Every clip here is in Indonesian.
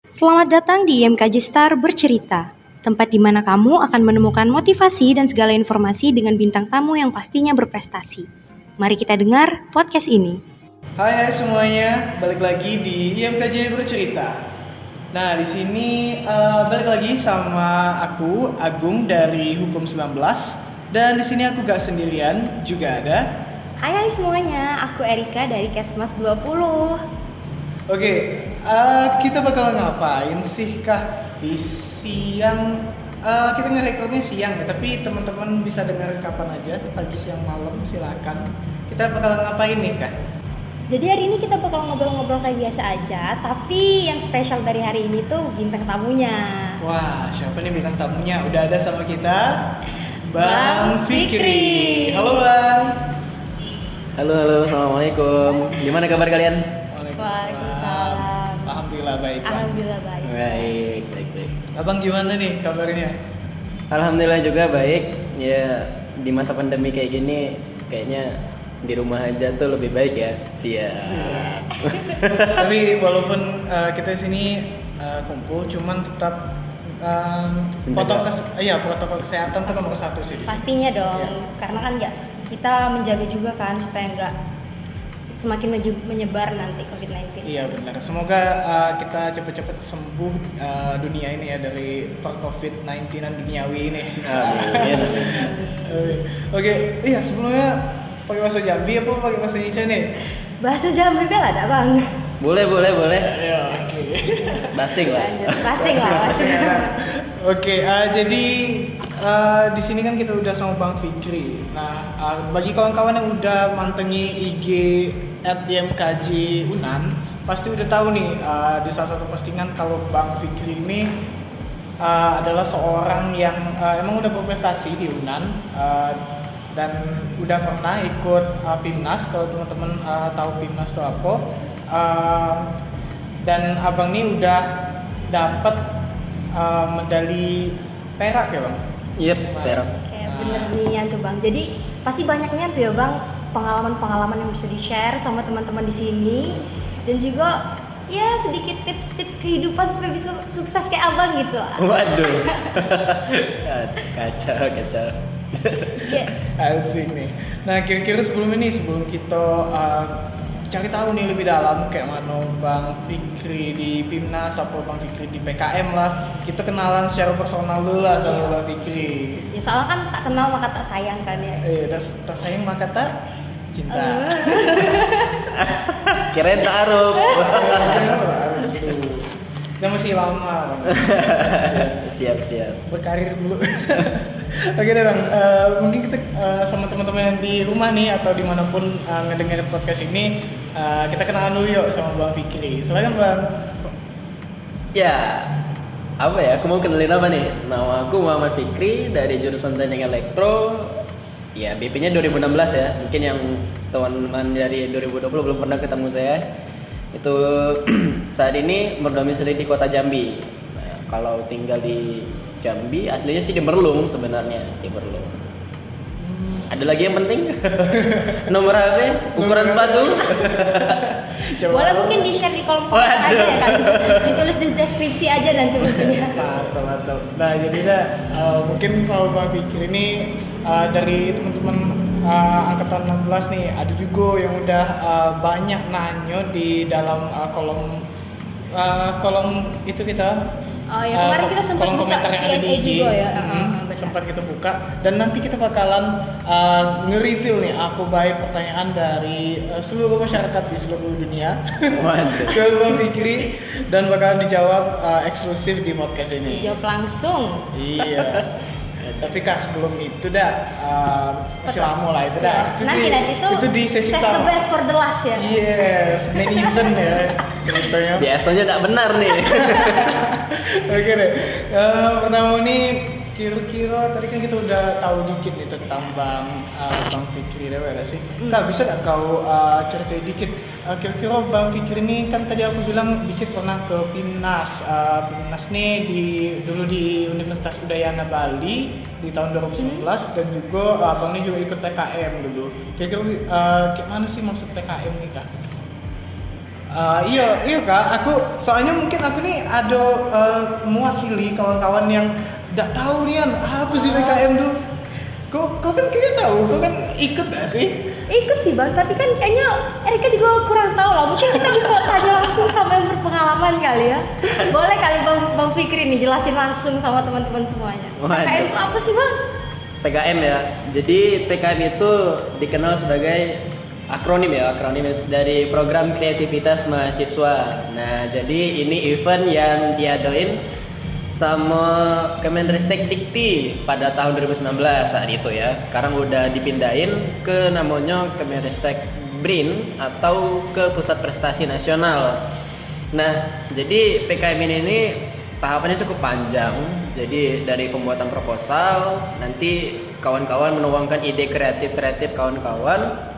Selamat datang di IMKJ Star Bercerita, tempat di mana kamu akan menemukan motivasi dan segala informasi dengan bintang tamu yang pastinya berprestasi. Mari kita dengar podcast ini. Hai semuanya, balik lagi di IMKJ Bercerita. Nah, di sini balik lagi sama aku Agung dari Hukum 19 dan di sini aku gak sendirian, juga ada. Hai semuanya, aku Erika dari Kesmas 20. Oke, kita bakal ngapain sih kah di siang? Kita ngerekornya siang ya, tapi teman-teman bisa dengar kapan aja, pagi, siang, malam, silakan. Kita bakal ngapain nih kah? Jadi hari ini kita bakal ngobrol-ngobrol kayak biasa aja, tapi yang spesial dari hari ini tuh bintang tamunya. Wah, siapa nih bintang tamunya? Udah ada sama kita, Bang Fikri. Halo Bang. Halo, assalamualaikum. Gimana kabar kalian? Waalaikumsalam. Alhamdulillah baik. Bang. Alhamdulillah baik. Baik. Abang gimana nih kabarnya? Alhamdulillah juga baik. Ya, di masa pandemi kayak gini, kayaknya di rumah aja tuh lebih baik ya. Siap. Tapi walaupun kita sini kumpul, cuman tetap protokol kesehatan itu nomor satu sih. Pastinya dong, Iya. karena kan nggak kita menjaga juga kan supaya nggak semakin menyebar nanti COVID-19. Iya benar. Semoga kita cepet-cepet sembuh dunia ini ya dari COVID-19an duniawi ini. Amin. Oke, iya sebelumnya pakai bahasa Jambi apa pakai bahasa Indonesia nih? Bahasa Jambi bel ada bang? Boleh. Ya, oke. Basing lah. Basing lah. Oke, jadi di sini kan kita udah sama Bang Fikri. Nah, bagi kawan-kawan yang udah mantengi IG @IMKJ Unan, pasti udah tahu nih di salah satu postingan kalau Bang Fikri ini adalah seorang yang emang udah berprestasi di Unan dan udah pernah ikut PIMNAS. Kalau teman-teman tahu PIMNAS itu apa, dan abang ini udah dapat medali perak ya bang? Yep, perak. Kayak bener nian tuh bang. Jadi pasti banyaknya tuh ya bang pengalaman-pengalaman yang bisa di-share sama teman-teman di sini dan juga ya sedikit tips-tips kehidupan supaya bisa sukses kayak abang gitu lah. Waduh. Kacau. Ya, Asik nih. Nah kira-kira sebelum kita cari tahu nih lebih dalam kayak mana Bang Fikri di PIMNAS atau Bang Fikri di PKM lah, kita kenalan secara personal dulu lah sama Bang Fikri. ya soalnya kan tak kenal maka tak sayang kan ya. Tak sayang maka tak cinta. Kirain ta'aruf. Kita masih lama bang. Siap. Berkarir dulu. Oke deh bang, mungkin kita sama teman-teman yang di rumah nih atau dimanapun ngedengerin podcast ini, kita kenalan dulu yuk sama Bang Fikri. Silakan bang. Ya, apa ya? Aku mau kenalin apa nih? Nama aku Muhammad Fikri dari jurusan Teknik Elektro. Ya, BP-nya 2016 ya. Mungkin yang teman-teman dari 2020 belum pernah ketemu saya. Itu saat ini berdomisili di Kota Jambi. Nah, kalau tinggal di Jambi, aslinya sih di Merlung sebenarnya, di Merlung. Ada lagi yang penting? Nomor HP, ukuran sepatu. Boleh mungkin di-share di kolom komentar aja ya kan. Ditulis di deskripsi aja nanti mungkin. Mantap. Nah jadi mungkin sama Bang Fikri ini dari teman-teman angkatan 16 nih, ada juga yang udah banyak nanya di dalam kolom itu kita. Oh ya, kemarin kita sempat kolom buka komentar yang ada di Q&A IG juga ya. Benar. sempat kita buka dan nanti kita bakalan nge-review nih apa baik pertanyaan dari seluruh masyarakat di seluruh dunia ke Bang Fikri dan bakalan dijawab eksklusif di podcast ini. Dijawab langsung. Iya. Tapi kak sebelum itu masih lama lah itu dah. Nanti Itu di sesi save the pertama. best for the last ya. Yes, main event ya ceritanya. Biasanya tidak benar nih. Oke deh. Pertama nih kira-kira tadi kan kita udah tahu dikit nih tentang Bang Fikri ada sih. Kak bisa nggak kau ceritain dikit? Kira-kira Bang Fikri ini kan tadi aku bilang dikit pernah ke PIMNAS. PIMNAS nih dulu di Universitas Udayana Bali di tahun 2011 dan juga Bang ini juga ikut PKM dulu. Kira-kira gimana sih maksud PKM nih Kak? Iya kak, aku soalnya mungkin aku nih ada mewakili kawan-kawan yang nggak tahu nih apa sih PKM tuh. Kau kan kayaknya tahu, kau kan ikut gak sih? Ikut sih bang, tapi kan kayaknya Erika juga kurang tahu lah. Mungkin kita bisa tanya langsung sama yang berpengalaman kali ya. Boleh kali bang Fikri nih jelasin langsung sama teman-teman semuanya. Waduh. PKM itu apa sih bang? PKM ya. Jadi PKM itu dikenal sebagai akronim dari Program Kreativitas Mahasiswa. Nah, jadi ini event yang diadain sama Kemenristek Dikti pada tahun 2019 saat itu ya. Sekarang udah dipindahin ke namanya Kemenristek BRIN atau ke Pusat Prestasi Nasional. Nah, jadi PKM ini tahapannya cukup panjang. Jadi dari pembuatan proposal, nanti kawan-kawan menuangkan ide kreatif kawan-kawan.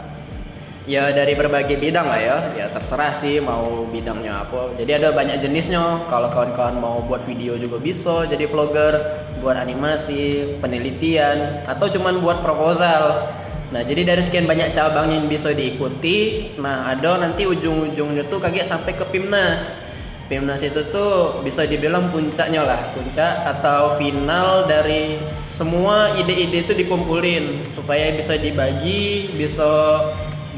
Ya dari berbagai bidang lah ya terserah sih mau bidangnya apa. Jadi ada banyak jenisnya. Kalau kawan-kawan mau buat video juga bisa, jadi vlogger, buat animasi, penelitian, atau cuman buat proposal. Nah jadi dari sekian banyak cabang yang bisa diikuti, nah ada nanti ujung-ujungnya tuh kayak sampai ke PIMNAS. PIMNAS itu tuh bisa dibilang puncaknya lah, puncak atau final dari semua ide-ide itu dikumpulin supaya bisa dibagi, bisa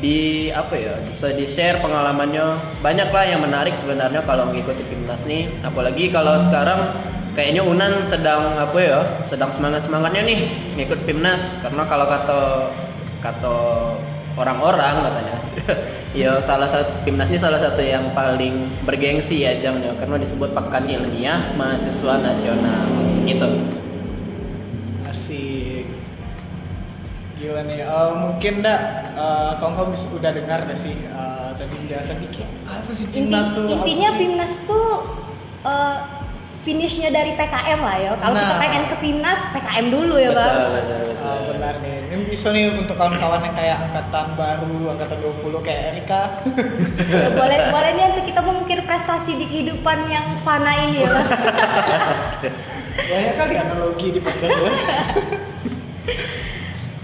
bisa di-share pengalamannya. Banyak lah yang menarik sebenarnya kalau mengikuti PIMNAS nih. Apalagi kalau sekarang kayaknya Unan sedang semangat-semangatnya nih ngikut PIMNAS, karena kalau kata orang-orang katanya ya PIMNAS ini salah satu yang paling bergengsi ajangnya karena disebut Pekan Ilmiah Mahasiswa Nasional gitu. Asik. Gila nih, mungkin kawan-kawan udah dengar gak sih tadi penjelasan dikit apa sih PIMNAS tuh? Intinya PIMNAS tuh finishnya dari PKM lah ya. Kalau kita pengen ke PIMNAS, PKM dulu ya bang. Betul. Benar nih, ini bisa nih untuk kawan-kawan yang kayak angkatan baru, angkatan 20 kayak Erika. Ya, boleh nih untuk kita mengukir prestasi di kehidupan yang fana ini ya bang. Banyak kali analogi di podcast ya.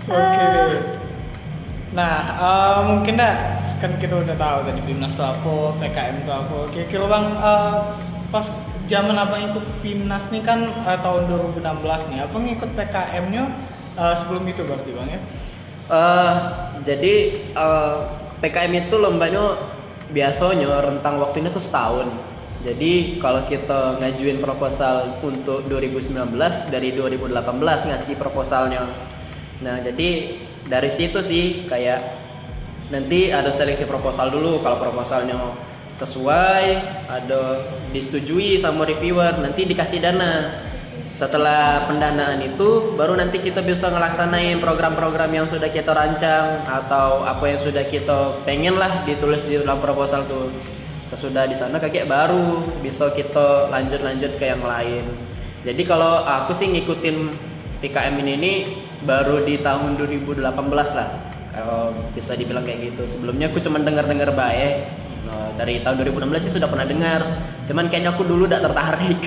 Oke. Nah, mungkin kan kita udah tahu tadi PIMNAS itu apa, PKM itu apa. Kira-kira bang, pas zaman abang ikut PIMNAS nih kan tahun 2016 nih, abang ikut PKM-nya sebelum itu berarti bang ya? Jadi PKM itu lombanya biasanya rentang waktunya tuh setahun. Jadi kalau kita ngajuin proposal untuk 2019 dari 2018 ngasih proposalnya. Nah jadi dari situ sih kayak nanti ada seleksi proposal dulu. Kalau proposalnya sesuai, ada disetujui sama reviewer, nanti dikasih dana. Setelah pendanaan itu baru nanti kita bisa ngelaksanain program-program yang sudah kita rancang atau apa yang sudah kita pengen lah ditulis di dalam proposal tuh. Sesudah di sana kayak baru bisa kita lanjut ke yang lain. Jadi kalau aku sih ngikutin PKM ini baru di tahun 2018 lah, kalau bisa dibilang kayak gitu. Sebelumnya aku cuma dengar baik. Nah, dari tahun 2016 sih sudah pernah dengar, cuman kayaknya aku dulu tidak tertarik.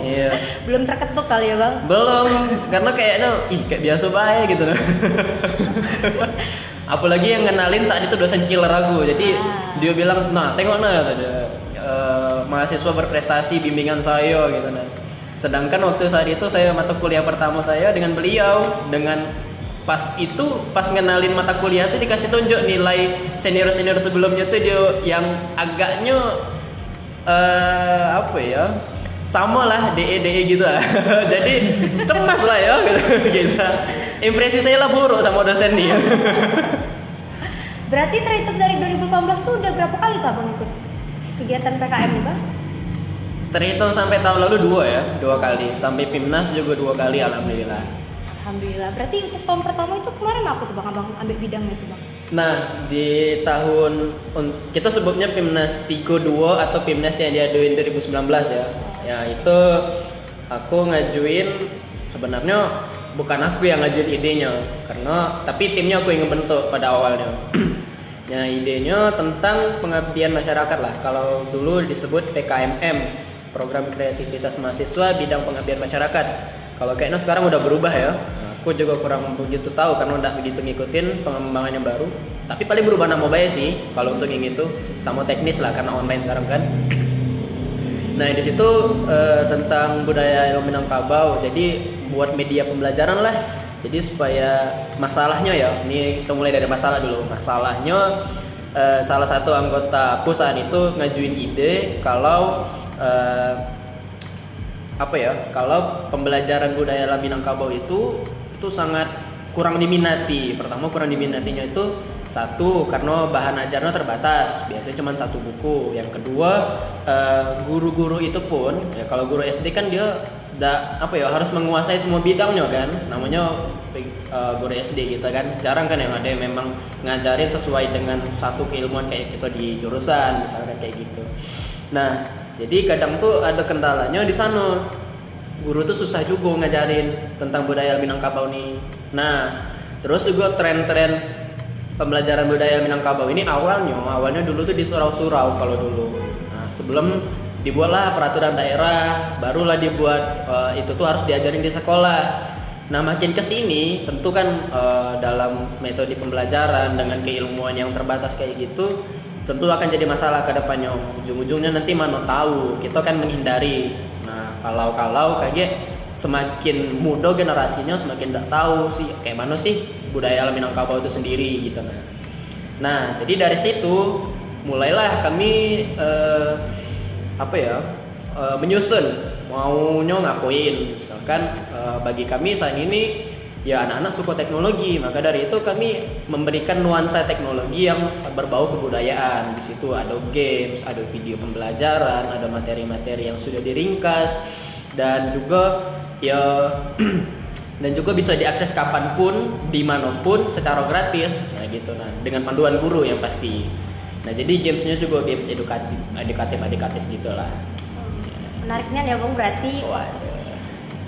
Iya. Belum terketuk kali ya bang? Belum, karena kayaknya kayak biasa baik gitu. Apalagi yang ngenalin saat itu dosen killer aku, jadi dia bilang, nah tengok mahasiswa berprestasi bimbingan saya gitu nah. Sedangkan waktu saat itu saya mata kuliah pertama saya dengan beliau, dengan pas ngenalin mata kuliah tuh dikasih tunjuk nilai senior sebelumnya tuh dia yang agaknya sama lah DE gitu lah. Jadi cemas lah ya gitu. Impresi saya lah buruk sama dosen nih. Berarti terhitung dari 2018 tuh udah berapa kali tuh abang ikut kegiatan PKM nih bang? Terhitung sampai tahun lalu 2 kali. Sampai PIMNAS juga 2 kali alhamdulillah. Alhamdulillah. Berarti untuk tahun pertama itu kemarin apa tuh bang abang ambil bidangnya itu bang? Nah di tahun kita sebutnya PIMNAS 32 atau PIMNAS yang diaduin 2019 ya. Ya itu aku ngajuin, sebenarnya bukan aku yang ngajuin idenya, tapi timnya aku yang ngebentuk pada awalnya. Ya idenya tentang pengabdian masyarakat lah. Kalau dulu disebut PKMM, Program Kreativitas Mahasiswa Bidang Pengabdian Masyarakat. Kalau kayaknya sekarang udah berubah ya. Nah, aku juga kurang begitu tahu karena udah begitu ngikutin pengembangan yang baru. Tapi paling berubah nama mobile sih kalau untuk yang itu, sama teknis lah karena online sekarang kan. Nah di situ tentang budaya Minangkabau, jadi buat media pembelajaran lah. Jadi supaya masalahnya ya, ini kita mulai dari masalah dulu. Masalahnya salah satu anggota perusahaan itu ngajuin ide kalau kalau pembelajaran budaya Minangkabau itu sangat kurang diminati. Pertama kurang diminatinya itu satu karena bahan ajarnya terbatas, biasanya cuma satu buku. Yang kedua guru-guru itu pun ya, kalau guru SD kan dia harus menguasai semua bidangnya kan, namanya guru SD gitu kan. Jarang kan yang ada yang memang ngajarin sesuai dengan satu keilmuan kayak kita di jurusan misalkan kayak gitu. Nah jadi kadang tuh ada kendalanya di sana, guru tuh susah juga ngajarin tentang budaya Minangkabau nih. Nah terus juga tren-tren pembelajaran budaya Minangkabau ini awalnya dulu tuh di surau-surau kalau dulu. Nah sebelum dibuatlah peraturan daerah, barulah dibuat itu tuh harus diajarin di sekolah. Nah makin kesini tentu kan dalam metode pembelajaran dengan keilmuan yang terbatas kayak gitu, tentu akan jadi masalah ke depannya. Ujung-ujungnya nanti mana tahu kita kan menghindari. Nah kalau kayak semakin muda generasinya semakin tidak tahu sih kayak mana sih budaya Minangkabau itu sendiri gitu. Nah jadi dari situ mulailah kami menyusun maunya ngapain. Misalkan bagi kami saat ini ya anak-anak suka teknologi, maka dari itu kami memberikan nuansa teknologi yang berbau kebudayaan. Di situ ada games, ada video pembelajaran, ada materi-materi yang sudah diringkas dan juga bisa diakses kapanpun, dimanapun secara gratis. Nah gitu, dengan panduan guru yang pasti. Nah jadi gamesnya juga games edukatif gitulah. Menariknya ya bang, berarti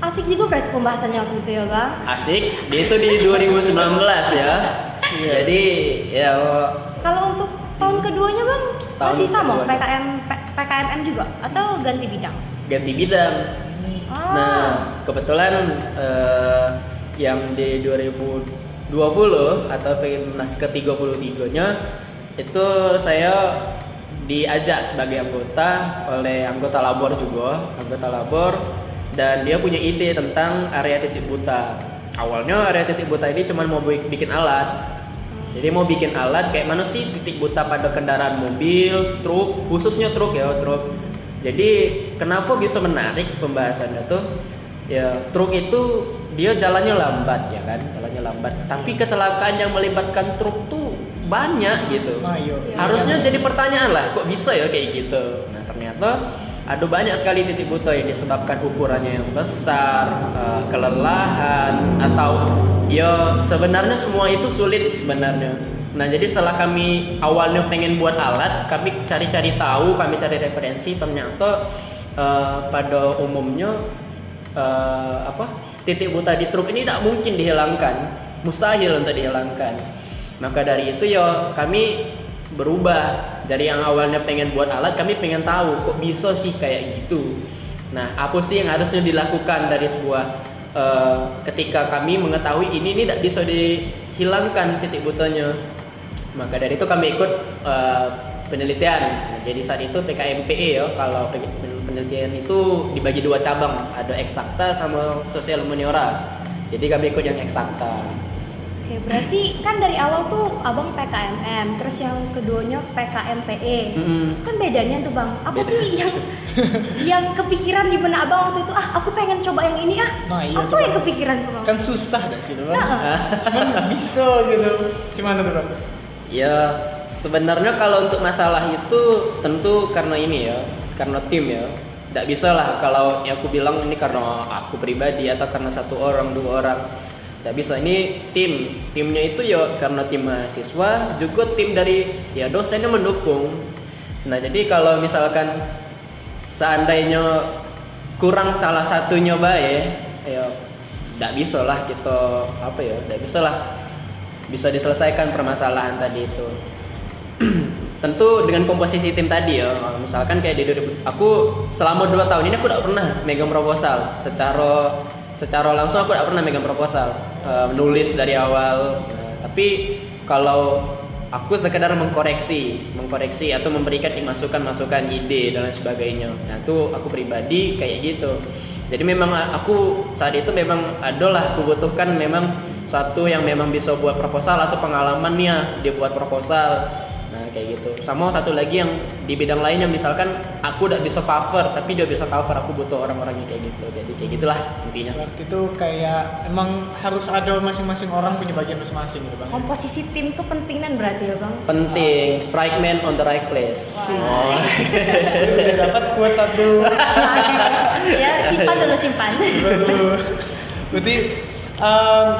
asik juga berarti pembahasannya waktu itu ya bang. Asik, itu di 2019 ya. Jadi ya. Kalau untuk tahun keduanya bang masih sama kedua. PKMM juga atau ganti bidang? Ganti bidang. Nah kebetulan yang di 2020 atau PIMNAS ke-33-nya itu saya diajak sebagai anggota oleh anggota labor dan dia punya ide tentang area titik buta. Awalnya area titik buta ini cuma mau bikin alat. Jadi mau bikin alat kayak mana sih titik buta pada kendaraan mobil, truk, khususnya truk. Jadi kenapa bisa menarik pembahasannya tuh? Ya truk itu dia jalannya lambat ya kan, tapi kecelakaan yang melibatkan truk tuh banyak gitu. Harusnya jadi pertanyaan lah, kok bisa ya kayak gitu. Nah ternyata ada banyak sekali titik buta yang disebabkan ukurannya yang besar, kelelahan, atau ya sebenarnya semua itu sulit sebenarnya. Nah jadi setelah kami awalnya pengen buat alat, kami cari-cari tahu, kami cari referensi, ternyata pada umumnya titik buta di truk ini tidak mungkin dihilangkan, mustahil untuk dihilangkan. Maka dari itu ya kami berubah dari yang awalnya pengen buat alat, kami pengen tahu kok bisa sih kayak gitu. Nah apa sih yang harusnya dilakukan dari sebuah ketika kami mengetahui ini tidak bisa dihilangkan titik butanya. Maka dari itu kami ikut penelitian. Nah, jadi saat itu PKMPE ya, kalau penelitian itu dibagi dua cabang, ada eksakta sama sosial humaniora. Jadi kami ikut yang eksakta. Oke, berarti kan dari awal tuh abang PKMM, terus yang keduanya PKMPE. Kan bedanya tuh bang, apa Beda. sih yang kepikiran di benak abang waktu itu? Aku pengen coba yang ini apa coba. yang kepikiran tuh bang? Kan susah gak sih bang? Cuman bisa gitu. Gimana tuh bang? Ya sebenarnya kalau untuk masalah itu tentu karena ini ya, karena tim ya. Tidak bisa lah kalau yang aku bilang ini karena aku pribadi atau karena satu orang, dua orang. Tidak bisa, ini timnya itu ya karena tim mahasiswa, juga tim dari ya dosennya mendukung. Nah jadi kalau misalkan seandainya kurang salah satunya baik, ya tidak bisa lah kita tidak bisa lah bisa diselesaikan permasalahan tadi itu. Tentu dengan komposisi tim tadi ya, misalkan kayak di 2000, aku selama 2 tahun ini aku tidak pernah megang proposal secara secara langsung aku tidak pernah megang proposal, menulis dari awal. Tapi kalau aku sekedar mengkoreksi atau memberikan masukan ide dan lain sebagainya. Nah itu aku pribadi kayak gitu. Jadi memang aku saat itu memang adalah aku butuhkan memang satu yang memang bisa buat proposal atau pengalamannya dia buat proposal. Nah kayak gitu. Sama satu lagi yang di bidang lainnya misalkan aku tidak bisa cover tapi dia bisa cover, aku butuh orang-orangnya kayak gitu. Jadi kayak gitulah intinya. Berarti itu kayak emang harus ada masing-masing orang punya bagian masing-masing gitu bang. Komposisi tim tuh penting kan berarti ya bang? Penting, right man on the right place. Wah. Udah dapat kuat satu. Ya simpan dulu simpan. Berarti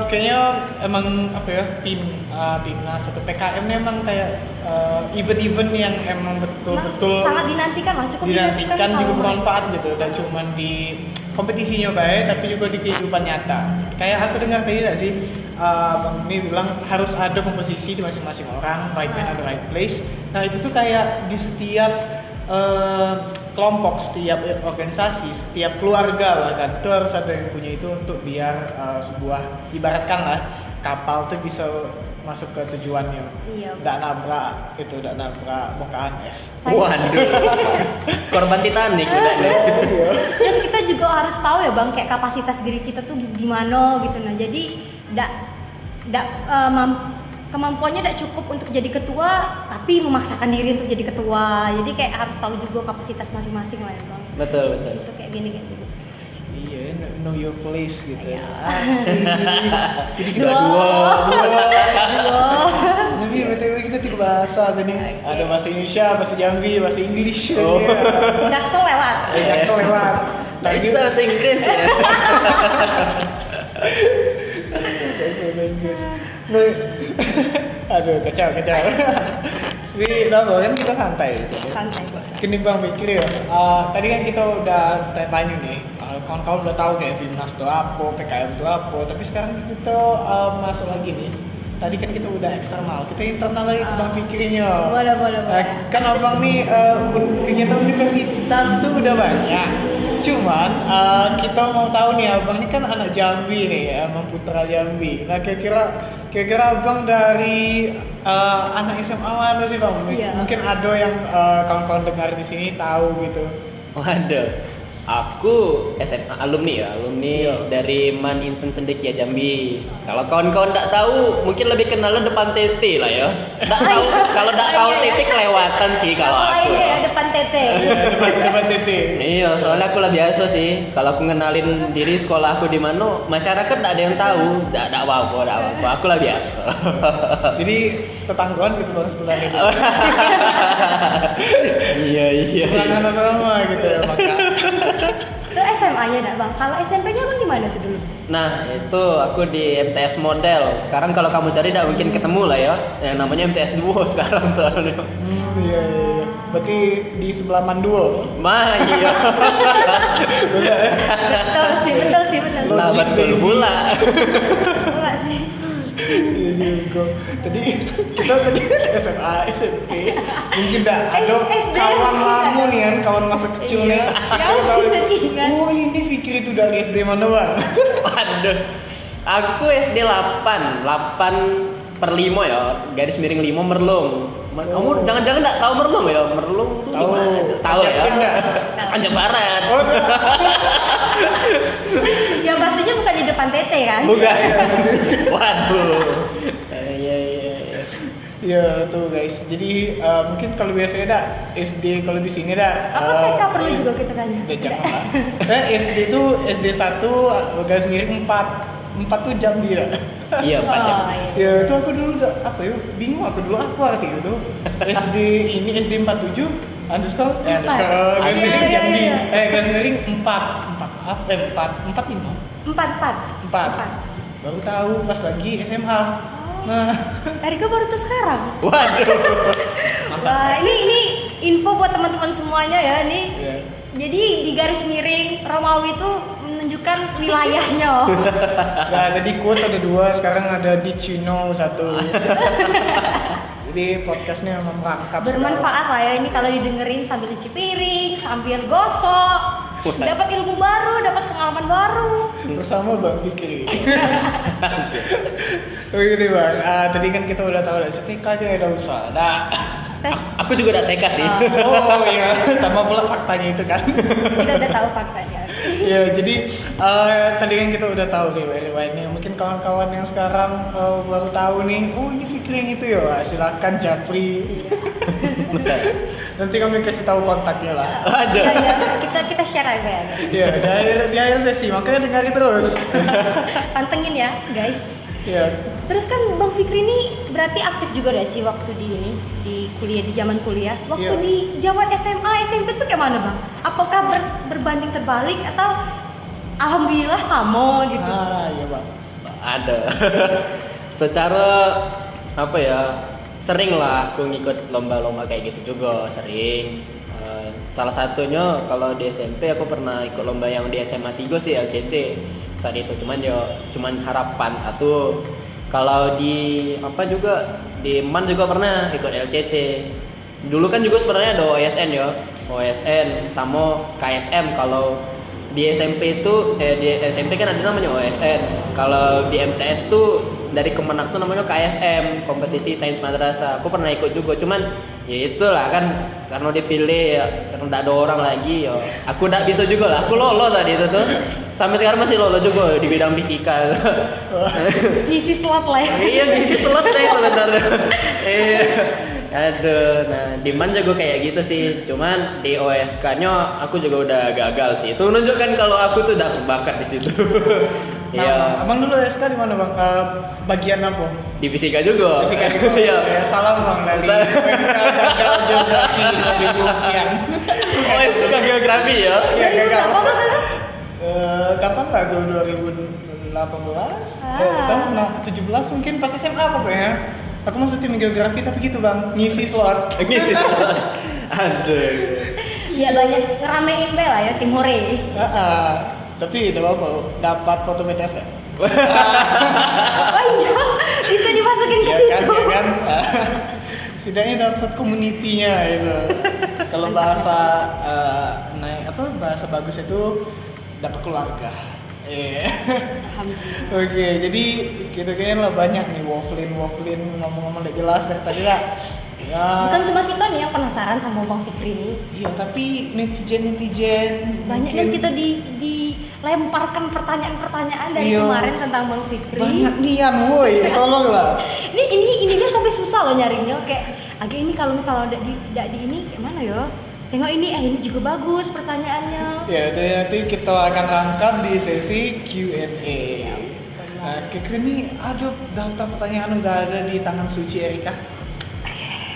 kayaknya emang apa ya timnas atau PKM ini emang kayak event-event yang emang betul-betul sangat dinantikan lah, cukup dinantikan juga sama bermanfaat gitu, dan cuman di kompetisinya baik tapi juga di kehidupan nyata. Kayak aku dengar tadi gak sih Bang Mi bilang harus ada komposisi di masing-masing orang, right man at the right place. Nah itu tuh kayak di setiap kelompok, setiap organisasi, setiap keluarga bahkan itu harus ada yang punya itu untuk biar sebuah ibaratkan lah kapal tuh bisa masuk ke tujuannya. Iya. Nggak nabrak bongkahan es. Waduh. Korban Titanic udah nih. Terus kita juga harus tahu ya bang, kayak kapasitas diri kita tuh gimana gitu. Nah jadi kemampuannya tidak cukup untuk jadi ketua, tapi memaksakan diri untuk jadi ketua. Jadi kayak harus tahu juga kapasitas masing-masing lah ya bang. Betul. Itu kayak gini. Iya, know your place gitu. Iya. Asik. Jadi kita Dua. Tapi BTW kita 3 bahasa tadi. Ada bahasa Indonesia, bahasa Jambi, bahasa English. Oh. Jaksel lewat. Jaksel lewat. Tadi Bisa bahasa Inggris ya. bahasa Inggris. Aduh, kacau. Jadi kan kita santai di sini. Santai kok. Kini Bang pikir ya, tadi kan kita udah tanya nih, kawan-kawan udah tahu kayak timnas itu apa, PKM itu apa, tapi sekarang kita masuk lagi nih. Tadi kan kita udah eksternal, kita internal lagi ke Bang pikirnya. Boleh. Kan abang nih kegiatan universitas tuh udah banyak. Cuman kita mau tahu nih, abang ini kan anak Jambi nih, emang putra Jambi. Nah kira-kira abang dari anak SMA mana sih bang? Iya. Mungkin ada yang kawan-kawan dengar di sini tahu gitu. Waduh. Aku SMA alumni Iya. dari Man Insen Cendekia Jambi. Kalau kawan-kawan tidak tahu, mungkin lebih kenalnya depan TT lah ya. Tidak tahu, kalau tidak tahu TT kelewatan sih kalau aku. Ini ya depan tete. Depan titik. Iya, soalnya aku lah biasa sih. Kalau aku ngenalin diri sekolah aku di mana, masyarakat tidak ada yang tahu. Tidak apa-apa. Aku lah biasa. Jadi tetanggaan gitu bang sebelah itu. Iya. Sebelah sama gitu ya maka. Itu SMA-nya enggak bang? Kalau SMP-nya bang di mana tuh dulu? Nah, itu aku di MTS Model. Sekarang kalau kamu cari tidak mungkin ketemu lah ya. Yang namanya MTS Duo sekarang soalnya. Iya. Berarti di sebelah Manduo. Iya. Betul sih. Nah, betul pula. Enggak sih. Iya juga. Tadi kita tadi SMA, SMP, mungkin ada SD. kawan kamu nih kan, kawan masa kecil nih. Iya. Tahu Bisa diingat. Oh ini Fikri itu dari SD mana bang? Waduh. Aku SD 8 per 5 ya, garis miring 5 Merlung. Kamu jangan-jangan enggak tahu Merlung ya? Merlung tuh di Tahu. mana? Tahu ya? Tanjak Pindah. Tanjung Barat. Oh, Ya pastinya bukan di depan tete kan? Bukan. Waduh. Iya. iya tuh guys. Jadi mungkin kalau biasanya ada SD, kalau di sini ada. Apa TK perlu juga kita tanya? Jangan. SD tuh SD 1 garis miring 4 tuh Jambi lah. Iya, panjang. Ya itu aku dulu bingung aku dulu apa arti itu. SD ini SD 47 underscore garis miring Iya. Jambi. Garis miring 4 Empat. baru tahu pas lagi SMA. Nah, Erika baru tuh sekarang. Waduh. Wah, ini info buat teman-teman semuanya ya nih. ya. Jadi di garis miring Romawi itu menunjukkan wilayahnya. Nah, ada di quotes ada 2, sekarang ada di Cino 1. Jadi podcastnya memang merangkap. Bermanfaat lah ya ini kalau didengerin sambil cuci piring, sambil gosok, dapat ilmu baru, dapat pengalaman baru. bersama Bang Fikri. Begini Bang, tadi kan kita udah tahu lah setika aja ada usaha. Nah, Aku juga udah TK sih. oh iya, sama pula faktanya itu kan. Kita udah tahu faktanya. Ya, jadi tadi kan kita udah tahu riwayat-riwayatnya. Mungkin kawan-kawan yang sekarang baru tahu nih, oh ini Fikri yang itu ya. Silakan Japri. Nanti kami kasih tahu kontaknya lah. Ada. Ya, kita share aja ya. Iya, di akhir sesi, makanya dengerin terus. Pantengin ya, guys. Iya. Terus kan Bang Fikri ini berarti aktif juga deh sih waktu di kuliah, di zaman kuliah. Waktu Iya. di zaman SMA, SMP tuh kayak mana Bang? Apakah berbanding terbalik atau alhamdulillah sama gitu? Iya Bang. Ada. Secara apa ya? Sering lah aku ngikut lomba-lomba kayak gitu juga, sering. Salah satunya kalau di SMP aku pernah ikut lomba yang di SMA 3 sih, LCC. Saat itu cuman harapan satu. Kalau di apa juga di MAN juga pernah ikut LCC. Dulu kan juga sebenarnya ada OSN ya. OSN sama KSM. Kalau di SMP itu di SMP kan ada namanya OSN. Kalau di MTS tuh dari Kemenak tuh namanya KSM, kompetisi sains madrasah. Aku pernah ikut juga, cuman ya itulah kan karena dipilih ya, karena tidak ada orang lagi ya. Aku tidak bisa juga lah. Aku lolos tadi itu tuh. Sampai sekarang masih lolos juga di bidang fisika. Ngisi slot lah ya. Iya, ngisi slot deh sebenarnya. Iya. Aduh, nah di MAN juga kayak gitu sih. Cuman di OSK-nya aku juga udah gagal sih. Itu menunjukkan kalau aku tuh udah berbakat di situ. Iya. Abang dulu SK di mana Bang? Bagian apa? Di fisika juga. Fisika juga. Iya. Ya, salam Bang dari SK gagal geografi 2000 sekian. OSK geografi ya. Iya, gagal. Apa Bang? Kapan lah tuh 2018? Nah, 17 mungkin pas SMA pokoknya. Aku masuk tim geografi tapi gitu Bang, ngisi slot. Ngisi slot. Aduh. Ya banyak ngeramein be lah ya tim hore. Tapi tidak apa-apa, dapat foto BTS ya? Oh iya, bisa dimasukin ke Iya situ. kan, iya kan? Setidaknya dapat komunitinya itu. Kalau bahasa bahasa bagus itu dapat keluarga. Iya. Alhamdulillah. Oke, jadi kita kayaknya lah banyak nih wafflin ngomong-ngomong udah jelas dari tadi lah. Ya. Bukan cuma kita nih yang penasaran sama Bang Fikri ini. Iya, tapi netizen Banyak kan kita dilemparkan pertanyaan-pertanyaan dari Iya. kemarin tentang Bang Fikri. banyak nian, woi, tolonglah. Ini dia sampai susah loh nyarinya kayak agak ini kalau misalnya udah di ini kayak mana ya? Tengok ini juga bagus pertanyaannya. Ya, itu nanti kita akan rangkap di sesi Q&A. Nah, Keke ini ada daftar pertanyaan udah ada di tangan suci Erika.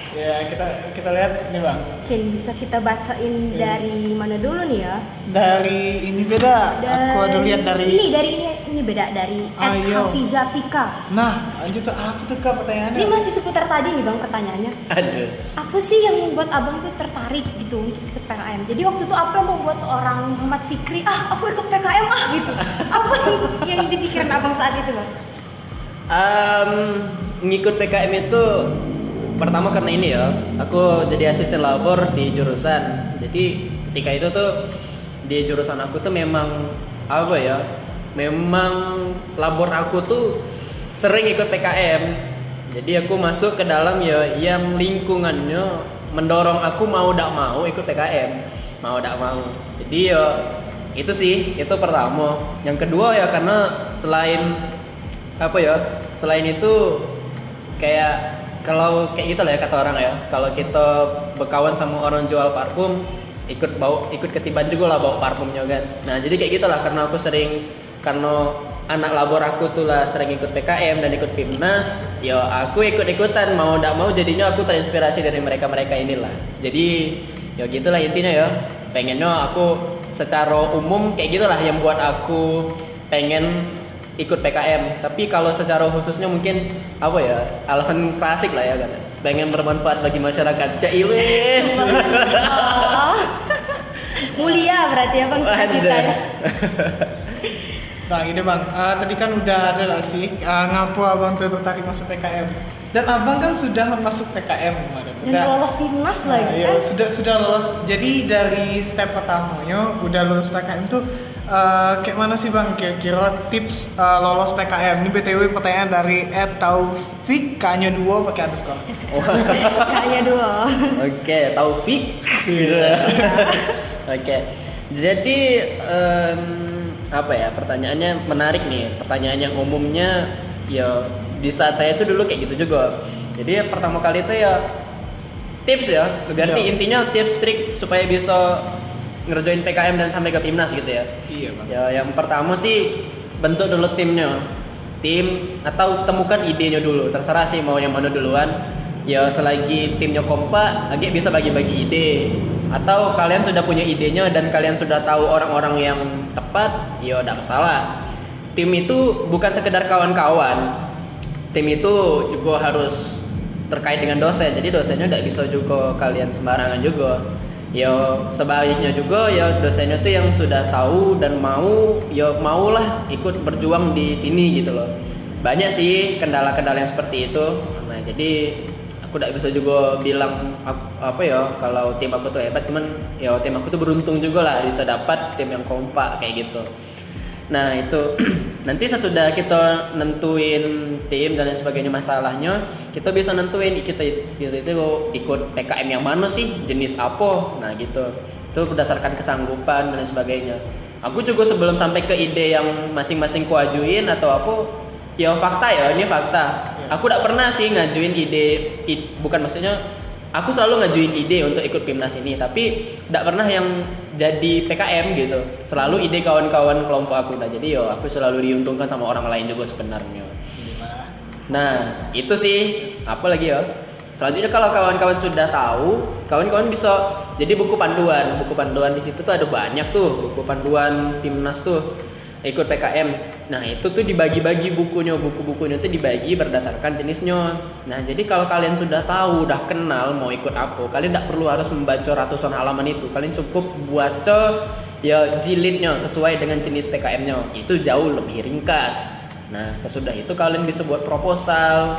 Ya, kita lihat nih Bang. Oke, bisa kita bacain Iya. dari mana dulu nih ya? Dari ini beda. Aku ada lihat dari ini beda dari Ayo. @hafiza Pika. Nah, lanjut tuh apa tuh Kak pertanyaannya? Ini masih seputar tadi nih Bang pertanyaannya. Aduh. Apa sih yang membuat abang tuh tertarik gitu untuk ikut PKM? Jadi waktu itu apa yang membuat seorang Muhammad Fikri, aku ikut PKM gitu. Apa yang di pikiran abang saat itu Bang? Ngikut PKM itu pertama karena ini ya, aku jadi asisten labor di jurusan. Jadi ketika itu tuh di jurusan aku tuh memang apa ya, memang labor aku tuh sering ikut PKM. Jadi aku masuk ke dalam ya yang lingkungannya mendorong aku mau tidak mau ikut PKM, mau tidak mau. Jadi ya itu sih, itu pertama. Yang kedua ya karena selain apa ya, selain itu kayak kalau kayak gitu lah ya kata orang ya, kalau kita berkawan sama orang jual parfum ikut ketiban juga lah bawa parfumnya kan. Nah jadi kayak gitulah, karena aku sering, karena anak labor aku tuh lah sering ikut PKM dan ikut PIMNAS, ya aku ikut-ikutan mau tidak mau, jadinya aku terinspirasi dari mereka inilah. Jadi ya gitulah intinya ya, pengennya aku secara umum kayak gitulah yang buat aku pengen ikut PKM. Tapi kalau secara khususnya mungkin apa ya, alasan klasik lah ya kan, pengen bermanfaat bagi masyarakat. Cailis. Oh. Mulia berarti ya Bang cita-citanya. Nah ini bang, tadi kan udah ada lah sih ngapu abang tuh tertarik masuk PKM. Dan abang kan sudah masuk PKM kemarin. Dan lolos timnas lagi Iya, kan? sudah lolos. Jadi dari step pertamanya udah lulus PKM tuh kayak mana sih bang kira-kira tips lolos PKM? Ini BTW pertanyaan dari @taufik K-nya 2 pakai underscore. Kayaknya dua. Oke, Taufik. Oke. Jadi apa ya, pertanyaannya menarik nih. Pertanyaan yang umumnya ya di saat saya itu dulu kayak gitu juga. Jadi pertama kali itu ya tips ya. Berarti Iya. intinya tips trik supaya bisa ngerjain PKM dan sampai ke timnas gitu ya. Iya bang. Ya, yang pertama sih bentuk dulu timnya. Tim atau temukan idenya dulu. Terserah sih mau yang mana duluan. Ya selagi timnya kompak, agak bisa bagi-bagi ide. Atau kalian sudah punya idenya dan kalian sudah tahu orang-orang yang tepat, ya udah masalah. Tim itu bukan sekedar kawan-kawan. Tim itu juga harus terkait dengan dosen. Jadi dosennya tidak bisa juga kalian sembarangan juga. Ya sebaliknya juga ya dosennya tuh yang sudah tahu dan mau, ya maulah ikut berjuang di sini gitu loh. Banyak sih kendala-kendala yang seperti itu. Nah jadi aku tidak bisa juga bilang apa ya kalau tim aku tuh hebat, cuman ya tim aku tuh beruntung juga lah bisa dapat tim yang kompak kayak gitu. Nah itu nanti sesudah kita nentuin tim dan lain sebagainya masalahnya, kita bisa nentuin kita itu ikut PKM yang mana sih, jenis apa, nah gitu. Itu berdasarkan kesanggupan dan lain sebagainya. Aku juga sebelum sampai ke ide yang masing-masing kuajuin atau apa, ya fakta ya, ini fakta. Aku tidak pernah sih ngajuin bukan maksudnya aku selalu ngajuin ide untuk ikut Pimnas ini, tapi tidak pernah yang jadi PKM gitu. Selalu ide kawan-kawan kelompok aku. Nah jadi yo aku selalu diuntungkan sama orang lain juga sebenarnya. Nah itu sih, apa lagi ya? Selanjutnya kalau kawan-kawan sudah tahu, kawan-kawan bisa jadi buku panduan. Buku panduan di situ tuh ada banyak tuh buku panduan Timnas tuh ikut PKM. Nah itu tuh dibagi-bagi buku-bukunya tuh dibagi berdasarkan jenisnya. Nah jadi kalau kalian sudah tahu, udah kenal mau ikut apa, kalian tidak perlu harus membaca ratusan halaman itu. Kalian cukup baca ya jilidnya sesuai dengan jenis PKM-nya. Itu jauh lebih ringkas. Nah sesudah itu kalian bisa buat proposal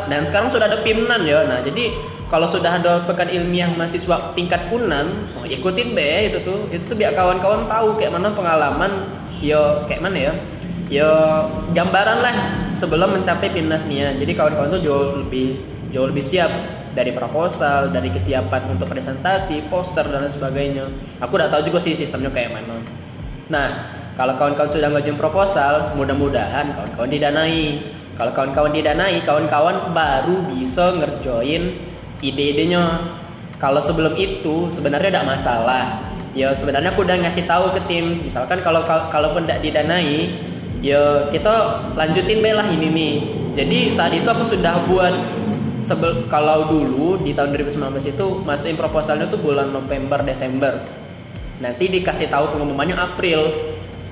dan sekarang sudah ada Pimnan ya. Nah jadi kalau sudah ada pekan ilmiah mahasiswa tingkat Punan, ikutin be itu tuh biar kawan-kawan tahu kayak mana pengalaman ya, kayak mana ya gambaran lah sebelum mencapai Pimnas nih ya. Jadi kawan-kawan tuh jauh lebih siap dari proposal, dari kesiapan untuk presentasi, poster dan lain sebagainya. Aku udah tahu juga sih sistemnya kayak mana. Nah kalau kawan-kawan sudah ngajuin proposal, mudah-mudahan kawan-kawan didanai. Kalau kawan-kawan didanai, kawan-kawan baru bisa ngerjain ide-idenya. Kalau sebelum itu sebenarnya tidak masalah. Ya sebenarnya aku udah ngasih tahu ke tim. Misalkan kalaupun tidak didanai, ya kita lanjutin belah ini nih. Jadi saat itu aku sudah buat kalau dulu di tahun 2019 itu masukin proposalnya tuh bulan November Desember. Nanti dikasih tahu pengumumannya April.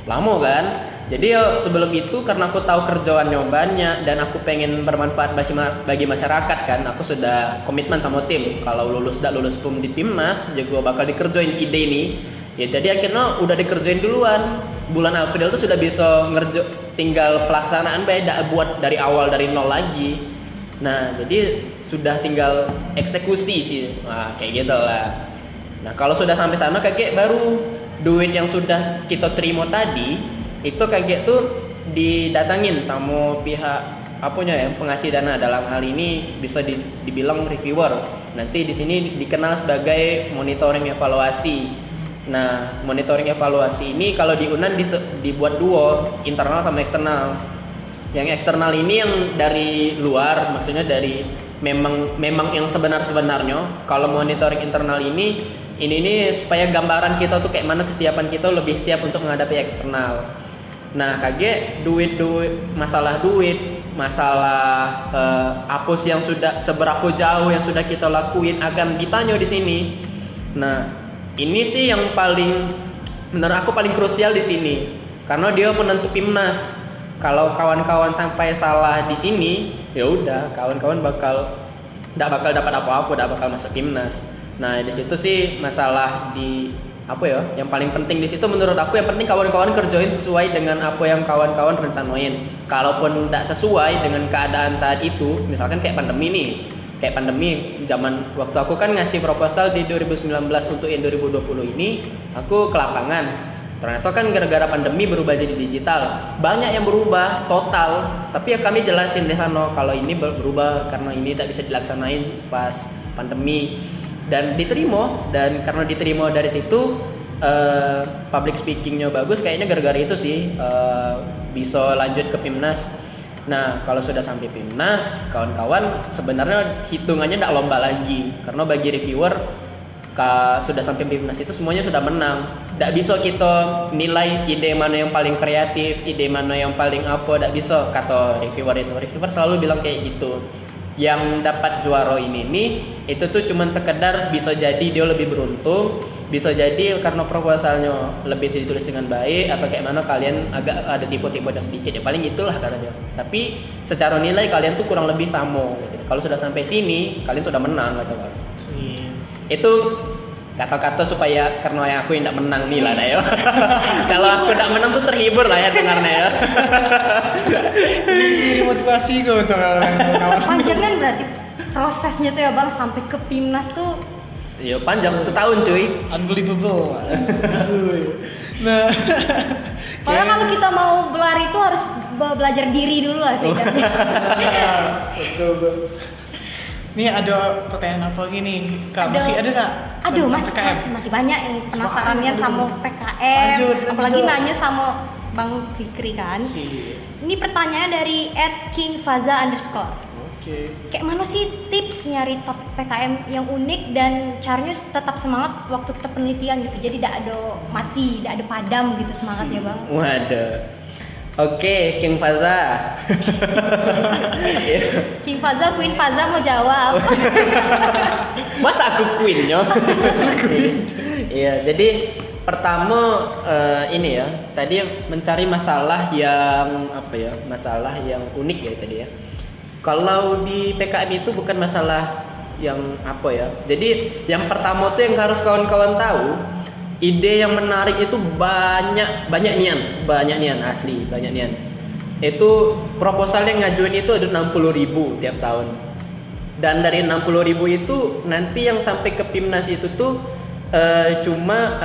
Lama kan? Jadi ya sebelum itu karena aku tahu kerjaannya banyak dan aku pengen bermanfaat bagi masyarakat kan, aku sudah komitmen sama tim. Kalau lulus pun di Timnas, juga bakal dikerjain ide ini. Ya jadi akhirnya udah dikerjain duluan. Bulan April tuh sudah bisa tinggal pelaksanaan beda buat dari awal dari nol lagi. Nah jadi sudah tinggal eksekusi sih. Nah kayak gitu lah. Nah kalau sudah sampai sana kakek baru duit yang sudah kita terima tadi itu kakek tuh didatangin sama pihak apanya ya, pengasih dana. Dalam hal ini bisa dibilang reviewer. Nanti di sini dikenal sebagai monitoring evaluasi. Nah monitoring evaluasi ini kalau di UNAN dibuat dua, internal sama eksternal. Yang eksternal ini yang dari luar, maksudnya dari memang yang sebenarnya. Kalau monitoring internal ini supaya gambaran kita tuh kayak mana kesiapan kita lebih siap untuk menghadapi eksternal. Nah kaget masalah apa sih yang sudah seberapa jauh yang sudah kita lakuin akan ditanya di sini. Nah ini sih yang paling menurut aku paling krusial di sini karena dia penentu Pimnas. Kalau kawan-kawan sampai salah di sini, ya udah kawan-kawan tidak bakal dapat apa-apa, tidak bakal masuk Timnas. Nah di situ sih masalah di apa ya? Yang paling penting di situ menurut aku yang penting kawan-kawan kerjain sesuai dengan apa yang kawan-kawan rencanain. Kalaupun tidak sesuai dengan keadaan saat itu, misalkan kayak pandemi nih. Kayak pandemi zaman waktu aku kan ngasih proposal di 2019 untuk yang 2020 ini, aku ke lapangan. Ternyata kan gara-gara pandemi berubah jadi digital. Banyak yang berubah total, tapi ya kami jelasin di sana kalau ini berubah karena ini tak bisa dilaksanain pas pandemi. Dan diterima, dan karena diterima dari situ public speakingnya bagus, kayaknya gara-gara itu sih bisa lanjut ke PIMNAS. Nah kalau sudah sampai PIMNAS, kawan-kawan sebenarnya hitungannya tidak lomba lagi, karena bagi reviewer sudah sampai PIMNAS itu semuanya sudah menang. Tidak bisa kita nilai ide mana yang paling kreatif, ide mana yang paling apa, tidak bisa kata reviewer itu. Reviewer selalu bilang kayak gitu. Yang dapat juara ini nih itu tuh cuman sekedar bisa jadi dia lebih beruntung, bisa jadi karena proposalnya lebih ditulis dengan baik, atau kayak mana kalian agak ada tipe-tipe sedikit ya, paling itulah kata dia. Tapi secara nilai kalian tuh kurang lebih sama gitu. Kalau sudah sampai sini kalian sudah menang kata dia. Itu kata-kata supaya karena aku yang tidak menang nih lah ya. Kalau aku tidak menang tuh terhibur lah ya dengarnya ya. Ini motivasi gue untuk kawan-kawan. Panjang kan berarti prosesnya tuh ya bang sampai ke PIMNAS tuh. Iya panjang setahun cuy. Unbelievable. Nah, Padahal kalau kita mau berlari itu harus belajar diri dulu lah sih. betul. Nih ada pertanyaan apa lagi nih? Kak, masih ada nggak? Aduh, Tentang masih banyak yang penasarannya sama PKM. Lanjut. Apalagi nanya sama Bang Fikri kan. Si. Ini pertanyaan dari @kingfaza_. Oke. Kayak mana sih tips nyari topik PKM yang unik dan caranya tetap semangat waktu kita penelitian gitu. Jadi tidak ada mati, tidak ada padam gitu semangatnya bang. Waduh. Oke, King Faza. King Faza, Queen Faza mau jawab. Masa aku queen yo? Iya, jadi pertama ini ya, tadi mencari masalah yang apa ya? Masalah yang unik ya tadi ya. Kalau di PKM itu bukan masalah yang apa ya. Jadi yang pertama tuh yang harus kawan-kawan tahu, ide yang menarik itu banyak nian asli, banyak nian. Itu proposal yang ngajuin itu ada 60.000 tiap tahun. Dan dari 60.000 itu nanti yang sampai ke PIMNAS itu tuh cuma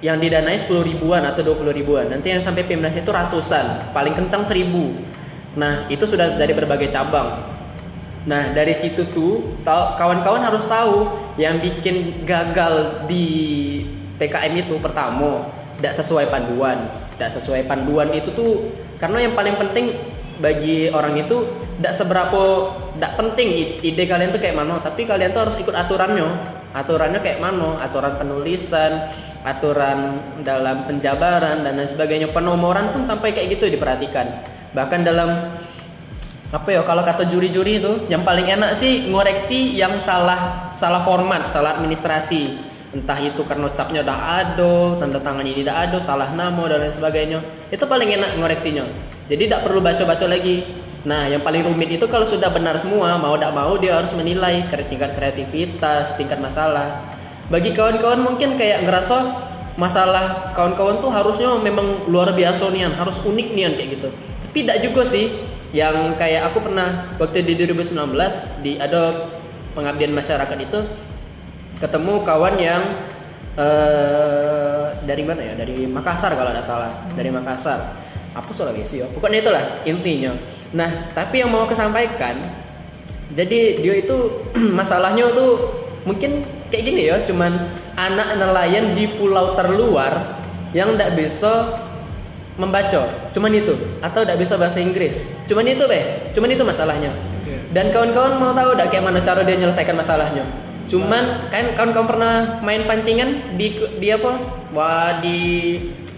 yang didanai 10 ribuan atau 20 ribuan. Nanti yang sampai PIMNAS itu ratusan, paling kencang 1.000. Nah, itu sudah dari berbagai cabang. Nah, dari situ tuh kawan-kawan harus tahu yang bikin gagal di PKM itu pertama, tidak sesuai panduan. Tidak sesuai panduan itu tuh karena yang paling penting bagi orang itu tidak penting ide kalian tuh kayak mana, tapi kalian tuh harus ikut aturannya. Aturannya kayak mana? Aturan penulisan, aturan dalam penjabaran dan lain sebagainya. Penomoran pun sampai kayak gitu diperhatikan. Bahkan dalam apa ya, kalau kata juri-juri itu yang paling enak sih ngoreksi yang salah format, salah administrasi. Entah itu karena capnya udah ada, tanda tangan ini udah ada, salah nama dan lain sebagainya. Itu paling enak ngoreksinya. Jadi tidak perlu baca-baca lagi. Nah, yang paling rumit itu kalau sudah benar semua, mau tidak mau dia harus menilai tingkat kreativitas, tingkat masalah. Bagi kawan-kawan mungkin kayak ngerasa masalah kawan-kawan tuh harusnya memang luar biasa nian, harus unik nian kayak gitu. Tapi tidak juga sih. Yang kayak aku pernah waktu di 2019 ada pengabdian masyarakat itu ketemu kawan yang dari mana ya, dari Makassar kalau tidak salah, dari Makassar apa Sulawesi ya, pokoknya itulah intinya. Nah tapi yang mau kesampaikan, jadi dia itu masalahnya tuh mungkin kayak gini ya, cuman anak nelayan di pulau terluar yang tidak bisa membaca, cuman itu, atau tidak bisa bahasa Inggris, cuman itu masalahnya. Dan kawan-kawan mau tahu tidak kayak mana cara dia menyelesaikan masalahnya? Cuman kan kawan-kawan pernah main pancingan di apa? Wah, di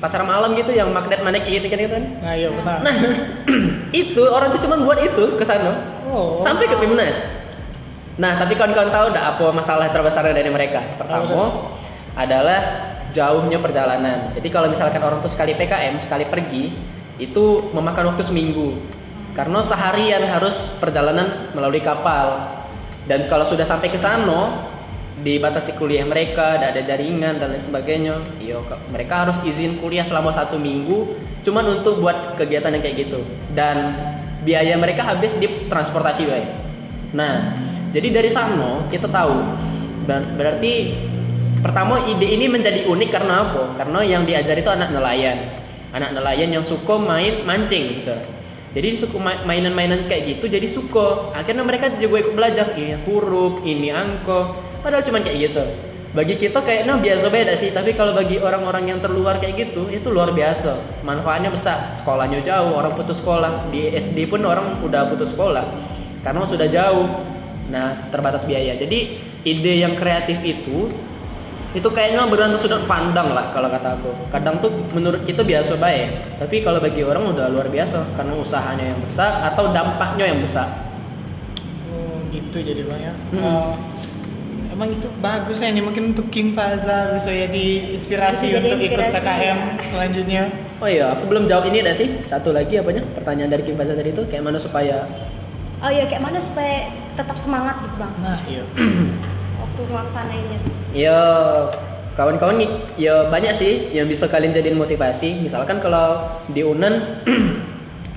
pasar malam gitu yang magnet gitu kan? Nah, iya benar. Nah, itu orang tuh cuman buat itu ke sana. Sampai ke PIMNAS. Nah, tapi kawan-kawan tahu enggak apa masalah terbesar dari mereka? Pertama adalah jauhnya perjalanan. Jadi kalau misalkan orang tuh sekali PKM, sekali pergi, itu memakan waktu seminggu. Karena seharian harus perjalanan melalui kapal. Dan kalau sudah sampai ke sana, dibatasi kuliah mereka, tidak ada jaringan dan lain sebagainya. Mereka harus izin kuliah selama 1 minggu, cuman untuk buat kegiatan yang kayak gitu. Dan biaya mereka habis di transportasi, baik. Nah, jadi dari sana kita tahu, berarti pertama ide ini menjadi unik karena apa? Karena yang diajar itu anak nelayan yang suka main mancing gitu. Jadi suka mainan-mainan kayak gitu, jadi suka. Akhirnya mereka juga ikut belajar. Ini huruf, ini angka. Padahal cuma kayak gitu. Bagi kita kayaknya biasa beda sih. Tapi kalau bagi orang-orang yang terluar kayak gitu, itu luar biasa. Manfaatnya besar. Sekolahnya jauh, orang putus sekolah. Di SD pun orang udah putus sekolah karena sudah jauh. Nah, terbatas biaya. Jadi ide yang kreatif itu kayaknya bergantung sudut pandang lah kalau kata aku. Kadang tuh menurut kita biasa baik, tapi kalau bagi orang udah luar biasa karena usahanya yang besar atau dampaknya yang besar. Oh gitu jadi Bang ya. Emang itu bagusnya nih, mungkin untuk King Faza bisa jadi inspirasi Bisa jadi untuk ikut inspirasi, PKM ya. selanjutnya. Oh iya, aku belum jawab ini dah sih. Satu lagi apanya? Pertanyaan dari Kim Faza tadi itu kayak mana supaya Oh iya, kayak mana supaya tetap semangat gitu Bang Nah iya. waktu ngelaksanainnya. ya kawan-kawan ya banyak sih yang bisa kalian jadiin motivasi. Misalkan kalau di UNAN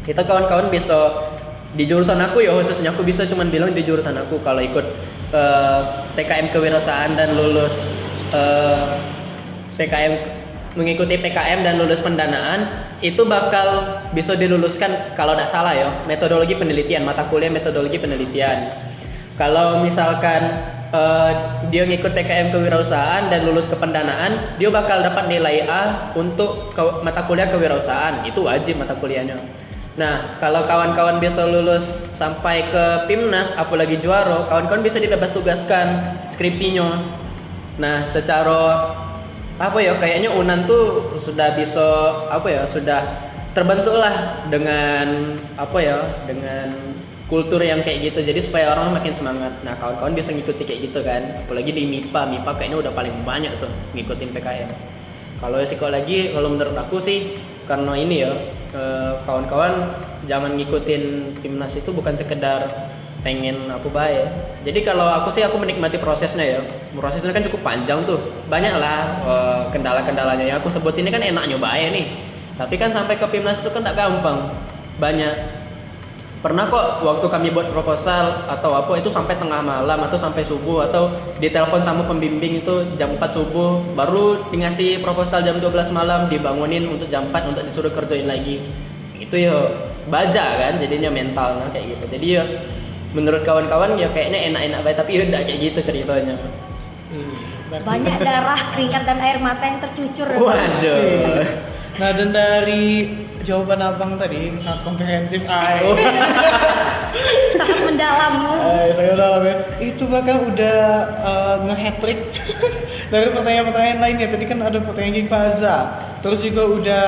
kita kawan-kawan bisa di jurusan aku ya, khususnya aku bisa cuman bilang di jurusan aku kalau ikut PKM kewirausahaan dan lulus mengikuti PKM dan lulus pendanaan itu bakal bisa diluluskan kalau tidak salah ya metodologi penelitian, mata kuliah metodologi penelitian. Kalau misalkan dia ngikut PKM kewirausahaan dan lulus ke pendanaan, dia bakal dapat nilai A untuk mata kuliah kewirausahaan. Itu wajib mata kuliahnya. Nah, kalau kawan-kawan bisa lulus sampai ke PIMNAS, apalagi juara, kawan-kawan bisa dibebas tugaskan skripsinya. Nah, secara kayaknya UNAN tuh sudah bisa sudah terbentuk lah dengan dengan kultur yang kayak gitu, jadi supaya orang makin semangat. Nah, kawan-kawan bisa ngikuti kayak gitu kan, apalagi di MIPA kayaknya udah paling banyak tuh ngikutin PKM. Kalau psikologi, kalau menurut aku sih karena ini ya, kawan-kawan jangan ngikutin timnas itu bukan sekedar pengen baik. Jadi kalau aku menikmati prosesnya ya. Prosesnya kan cukup panjang tuh, banyak lah kendala-kendalanya yang aku sebut ini kan enaknya baik nih. Tapi kan sampai ke PIMNAS itu kan tak gampang, banyak. Pernah kok waktu kami buat proposal atau itu sampai tengah malam atau sampai subuh, atau ditelepon sama pembimbing itu jam 4 subuh baru dikasih proposal jam 12 malam, dibangunin untuk jam 4 untuk disuruh kerjain lagi. Itu ya baja kan jadinya mental kayak gitu. Jadi ya menurut kawan-kawan ya kayaknya enak-enak baik, tapi ya udah kayak gitu ceritanya. Banyak darah, keringat dan air mata yang tercucur. Waduh. Nah, dan dari jawaban abang tadi sangat komprehensif. Sangat mendalam. Saya udah ya. Itu bahkan udah nge-hat-trick dari pertanyaan-pertanyaan lainnya. Tadi kan ada pertanyaan King Faza, terus juga udah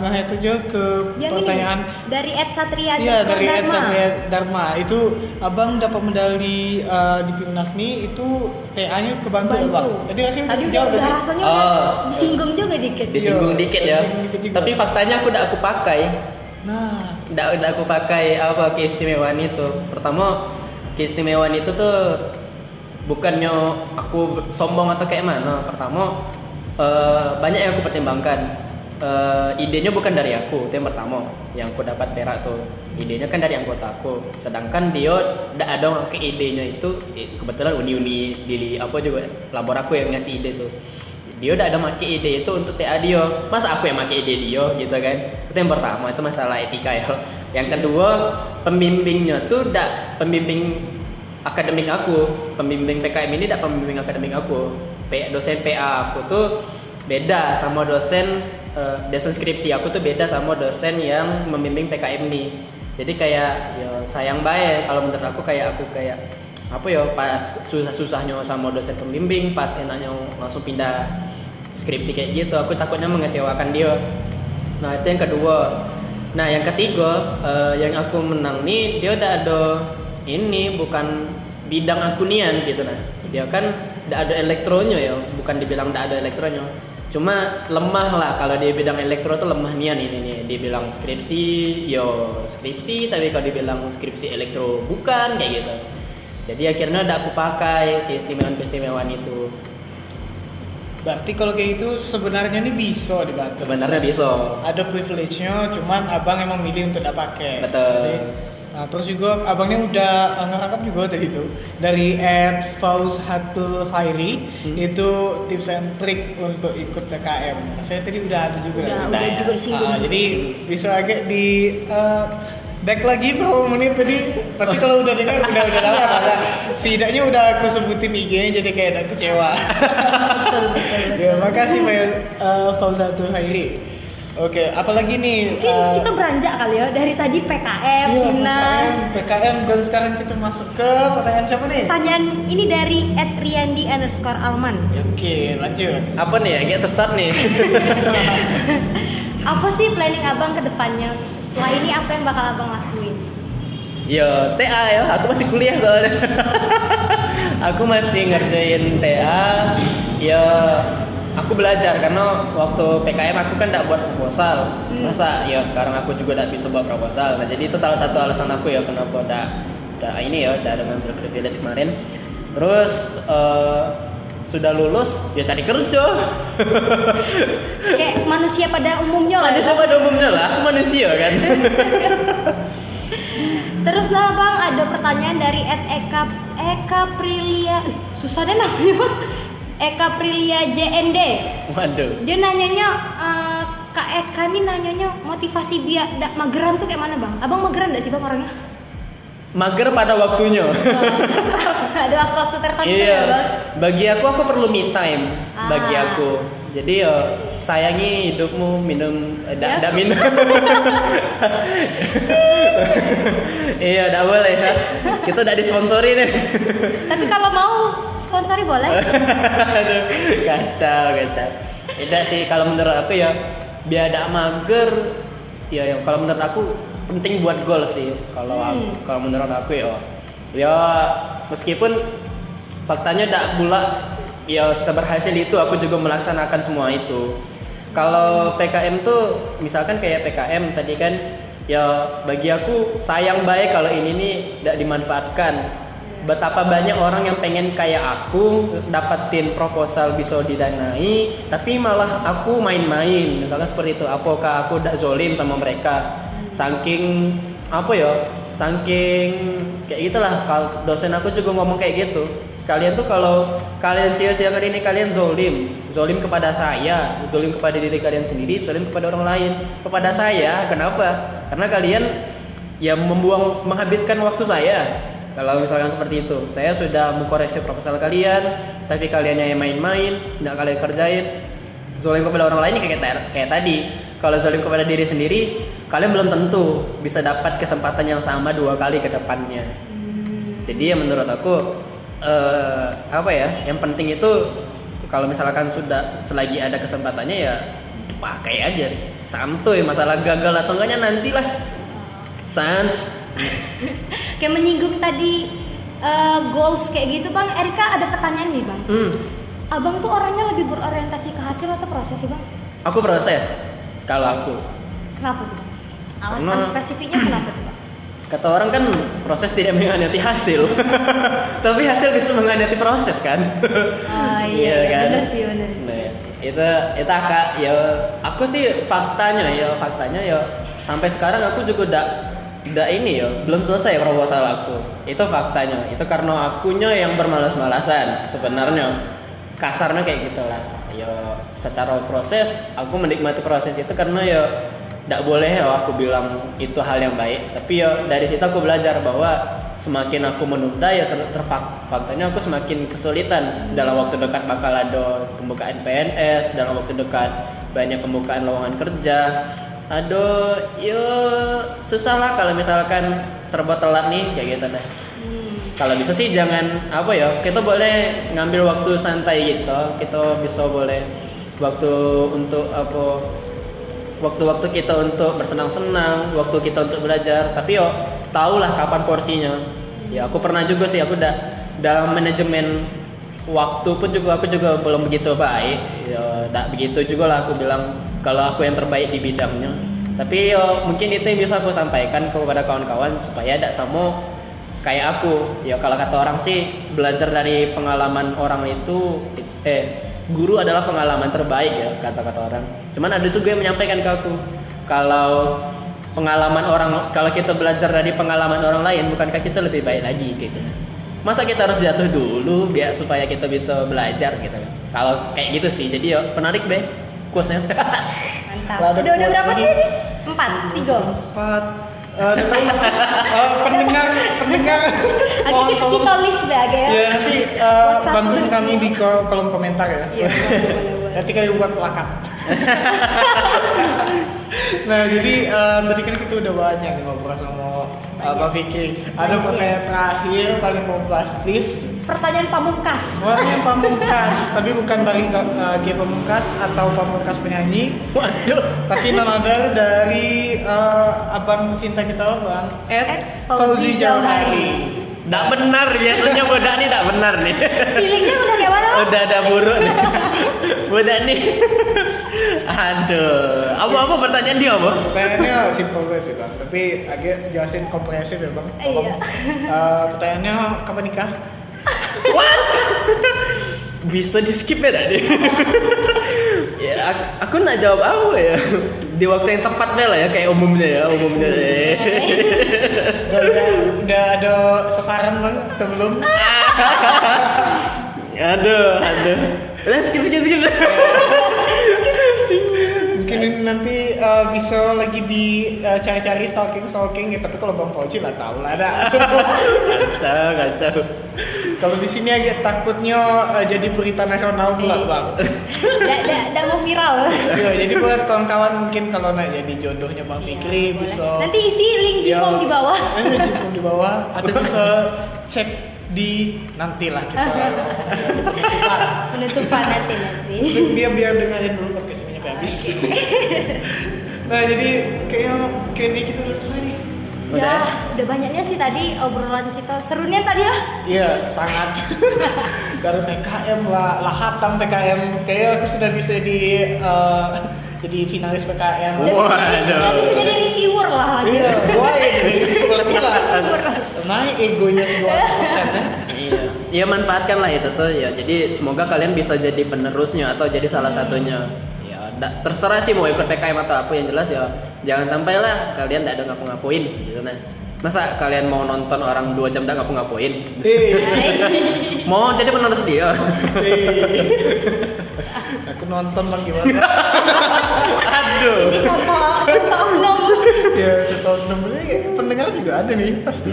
nge-hat-trick juga ke Yang pertanyaan ini, dari Ed Satria. Iya, dari Ed Satria Dharma. Itu abang dapat medali di PIMNAS nih, itu TA-nya kebantu ya bang. Tadi Tadi jawab udah sih. rasanya udah disinggung juga dikit. Disinggung dikit ya. Tapi faktanya aku udah pakai. Nah, Udah aku pakai keistimewaan itu. Pertama, keistimewaan itu tuh bukannya aku sombong atau kayak mana. Pertama, banyak yang aku pertimbangkan. Idenya bukan dari aku, itu yang pertama. Yang aku dapat perak tuh, idenya kan dari anggota aku. Sedangkan dia tidak ada ke idenya itu, kebetulan uni-uni di juga labor aku yang ngasih ide tuh. Dia udah ada make ide itu untuk TA dia, masa aku yang make ide dia gitu kan. Itu yang pertama, itu masalah etika ya. Yang kedua, pembimbingnya tuh pembimbing akademik aku. Pembimbing PKM ini pembimbing akademik aku. Dosen PA aku tuh beda sama dosen skripsi aku tuh beda sama dosen yang membimbing PKM ini. Jadi kayak ya sayang bae kalau menurut aku kayak pas susah-susahnya sama dosen pembimbing, pas enaknya langsung pindah skripsi kayak gitu, aku takutnya mengecewakan dia. Nah, itu yang kedua. Nah, yang ketiga, yang aku menang nih, dia udah ada ini bukan bidang aku nian gitu. Nah, dia kan udah ada elektronya ya, bukan dibilang udah ada elektronya. Cuma lemah lah kalau di bidang elektro tuh lemah nian ini nih. Dibilang skripsi, tapi kalau dibilang skripsi elektro bukan kayak gitu. Jadi akhirnya udah aku pakai keistimewaan itu. Berarti kalau kayak gitu sebenarnya ini bisa dibantu. Sebenarnya bisa. Ada privilege-nya, cuman abang emang milih untuk tidak pakai. Betul. Nah terus juga abangnya udah ngerekap juga tadi itu dari @fauzhatul Khairi itu tips and trick untuk ikut PKM. Nah, saya tadi udah ada juga. Udah juga disinggung. Jadi bisa agak di back lagi berapa menit tadi. Pasti kalau udah dengar udah lama ada. Setidaknya udah aku sebutin IG-nya jadi kayak ada kecewa. Betul. Ya makasih Fauzhatul Khairi. Oke, apalagi nih? Mungkin kita beranjak kali ya dari tadi PKM, Dinas. PKM dan sekarang kita masuk ke pertanyaan siapa nih? Pertanyaan ini dari @riyandi_alman. Oke, lanjut. Apa nih? Agak sesat nih. Apa sih planning abang ke depannya? Setelah ini apa yang bakal abang lakuin? Yo, TA ya. Aku masih kuliah soalnya. Aku masih ngerjain TA. Ya, aku belajar karena waktu PKM aku kan tidak buat proposal. Masa ya sekarang aku juga tidak bisa buat proposal. Nah jadi itu salah satu alasan aku ya kenapa udah ini ya udah ngambil privilege kemarin. Terus sudah lulus ya cari kerja. Kayak manusia pada umumnya lah. Manusia pada umumnya lah. Aku manusia kan. Terus lah bang ada pertanyaan dari @Eka Prilia. Susah deh namanya bang. Eka Prilia JND. Waduh. Dia nanyanya Kak Eka nih nanyanya motivasi biar mageran tuh kayak mana bang? Abang mageran gak sih bang orangnya? Mager pada waktunya. Ada waktu-waktu tertentu Iya. ya bang? Bagi aku perlu me time. Bagi Ah. aku. Jadi sayangi hidupmu, minum Ya. enggak minum. Iya, enggak boleh ya. Kita enggak disponsori nih. Tapi kalau mau sponsori boleh. Aduh, kacau. Tidak sih kalau menurut aku ya biar ada mager ya kalau menurut aku penting buat goal sih kalau menurut aku ya meskipun faktanya tidak pula ya seberhasil itu aku juga melaksanakan semua itu. Kalau PKM tuh misalkan kayak PKM tadi kan ya bagi aku sayang baik kalau ini nih tidak dimanfaatkan. Betapa banyak orang yang pengen kayak aku dapetin proposal bisa didanai tapi malah aku main-main misalkan seperti itu. Apakah aku tidak zolim sama mereka saking kayak gitulah. Kalau dosen aku juga ngomong kayak gitu, kalian tuh kalau kalian sia-siakan ini kalian zolim kepada saya, zolim kepada diri kalian sendiri, zolim kepada orang lain. Kepada saya kenapa? Karena kalian ya menghabiskan waktu saya. Kalau misalkan seperti itu, saya sudah mengkoreksi proposal kalian, tapi kalian yang main-main, tidak kalian kerjain. Zolim kepada orang lain kayak tadi. Kalau zolim kepada diri sendiri, kalian belum tentu bisa dapat kesempatan yang sama 2 kali ke depannya. Jadi ya menurut aku yang penting itu kalau misalkan sudah selagi ada kesempatannya ya pakai aja, santuy. Masalah gagal atau enggaknya nantilah. Sans. Kayak menyinggung tadi goals kayak gitu bang. Erika ada pertanyaan nih bang. Abang tuh orangnya lebih berorientasi ke hasil atau proses sih bang? Aku proses. Kalau aku. Kenapa tuh? Alasan spesifiknya kenapa tuh bang? Kata orang kan proses tidak mengkhianati hasil. Tapi hasil bisa mengkhianati proses kan? Iya kan? bener sih. Nah, itu Kak ya aku sih faktanya ya sampai sekarang aku juga udah ini ya belum selesai proposal aku. Itu faktanya. Itu karena akunya yang bermalas-malasan sebenarnya. Kasarnya kayak gitulah. Ya secara proses aku menikmati proses itu karena ya tidak boleh ya aku bilang itu hal yang baik. Tapi ya dari situ aku belajar bahwa semakin aku menunda ya faktanya aku semakin kesulitan. Dalam waktu dekat bakal ada pembukaan PNS, dalam waktu dekat banyak pembukaan lowongan kerja. Aduh, ya susah lah kalau misalkan serba telat nih kayak gitu deh. Kalau bisa sih jangan kita boleh ngambil waktu santai gitu. Kita bisa boleh waktu untuk waktu-waktu kita untuk bersenang-senang, waktu kita untuk belajar. Tapi tahulah kapan porsinya. Ya aku pernah juga sih aku dalam manajemen waktu pun aku juga belum begitu baik. Ya tidak begitu juga lah aku bilang kalau aku yang terbaik di bidangnya. Tapi mungkin itu yang bisa aku sampaikan kepada kawan-kawan supaya tidak sama kayak aku. Ya kalau kata orang sih belajar dari pengalaman orang itu guru adalah pengalaman terbaik ya kata-kata orang. Cuman ada juga yang menyampaikan ke aku kalau kalau kita belajar dari pengalaman orang lain, bukankah kita lebih baik lagi gitu. Masa kita harus jatuh dulu biar supaya kita bisa belajar gitu kan. Kalau kayak gitu sih. Jadi ya menarik deh quotes-nya. Mantap. Udah berapa lagi. tadi? 4, 3. 4 pendengar Nanti kita list deh agak ya. ya nanti WhatsApp bantuin terus kami ya. di kolom komentar ya. Iya, boleh. Nanti kami buat plakat. Nah jadi tadi kan kita udah banyak nih ngobrol sama Bang Fikri. Ada pertanyaan terakhir paling bombastis. Pertanyaan pamungkas. Yang pamungkas, tapi bukan dari G Pamungkas atau Pamungkas penyanyi. Waduh. Tapi nonadar dari abang pecinta kita bang Fauzi Jauhari. Nggak benar, biasanya bodak nih nggak benar nih. Feelingnya udah kayak mana? Bang? Udah ada buruk nih. Bodak nih. Aduh. Apa pertanyaan dia apa? Pertanyaannya simpel banget sih bang, tapi agak jelasin komprehensif ya bang. Iya. Pertanyaannya kapan nikah? What? Bisa di skip ya tadi? Ya, aku nak jawab apa ya? Di waktu yang tepat lah ya, kayak umumnya. Udah ada sasaran bang atau belum? Aduh. Udah skip. Mungkin nanti bisa lagi cari-cari stalking gitu. Tapi kalau Bang Fauzi lah tahu lah ada. Kacau. Kalau di sini agak takutnya jadi berita nasional pula Bang. Nggak mau viral. Iya, jadi buat kawan-kawan mungkin kalau nak jadi jodohnya Bang Fikri Boleh. bisa. Nanti isi link Zipom di bawah. Zipom di bawah atau bisa cek di nantilah kita. Penutupan nanti. Biar dengerin dulu podcast ini sampai habis. Nah jadi kayaknya kita udah selesai nih. Udah banyaknya sih tadi obrolan kita. Serunya tadi ya? Iya sangat. Dari PKM lah hatam PKM. Kayaknya aku sudah bisa jadi finalis PKM. Udah bisa jadi reviewer lah lagi. Iya, naik egonya 200% ya. Iya, manfaatkanlah itu tuh ya. Jadi semoga kalian bisa jadi penerusnya atau jadi salah satunya. Ya, terserah sih mau ikut PKM atau apa, yang jelas ya jangan sampailah kalian tidak ada ngapa-ngapain gitu nah. Masa kalian mau nonton orang 2 jam tidak ngapa-ngapain? Mau jadi penerus dia. Aku nonton bang gimana? Aduh. Ini contoh oknum. Ya contoh nomornya pendengar juga ada nih pasti.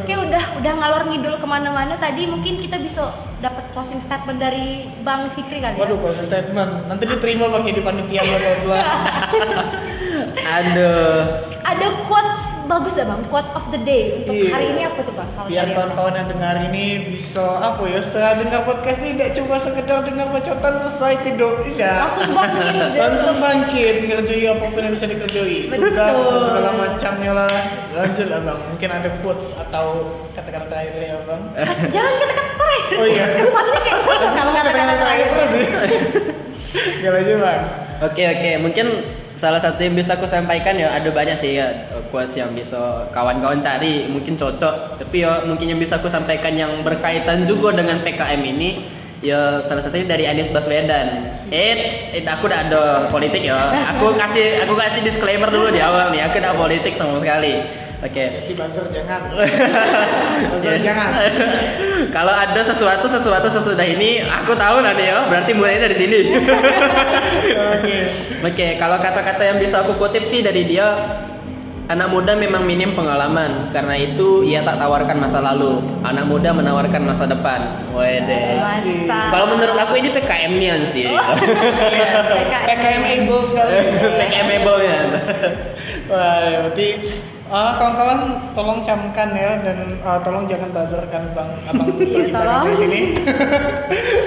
Oke, udah ngalor ngidul kemana-mana. Tadi mungkin kita bisa dapat closing statement dari Bang Fikri kali ya. Waduh, closing statement. Nanti diterima bang di panitia berdua. Aduh. Ada quotes bagus ya bang, quotes of the day untuk Iya. hari ini apa tuh bang? Kalau Biar dari kawan-kawan yang dengar ini bisa setelah dengar podcast ini tidak cuma sekedar dengar bacotan selesai tidur, tidak. Langsung bangkit ngerjain apapun yang bisa dikerjai. Betul. Tugas dan segala macamnya lah. Lanjut lah bang. Mungkin ada quotes atau kata-kata terakhir ya bang. Jangan kata-kata terakhir. Oh iya. Kesannya kayak gitu kalau kata-kata terakhir. terus sih. Gak aja bang. Oke, mungkin salah satu yang bisa aku sampaikan ya, ada banyak sih ya quotes yang bisa kawan-kawan cari mungkin cocok, tapi ya mungkin yang bisa aku sampaikan yang berkaitan juga dengan PKM ini ya salah satunya dari Anies Baswedan. Aku udah ada politik ya. Aku kasih disclaimer dulu di awal nih, aku udah politik sama sekali. Oke. Di buzzer jangan. Buzzer jangan. Kalau ada sesuatu sesudah ini aku tahu nanti ya, berarti mulainya dari sini. Oke, kalau kata-kata yang bisa aku kutip sih dari dia, anak muda memang minim pengalaman, karena itu ia tak tawarkan masa lalu. Anak muda menawarkan masa depan. Wede. Mantap. Kalau menurut aku ini PKM-nian sih. PKM able sekali. PKM-able-nya. Wah, berarti kawan-kawan tolong camkan ya, dan tolong jangan buzzerkan abang Iya, kita tolong. di sini.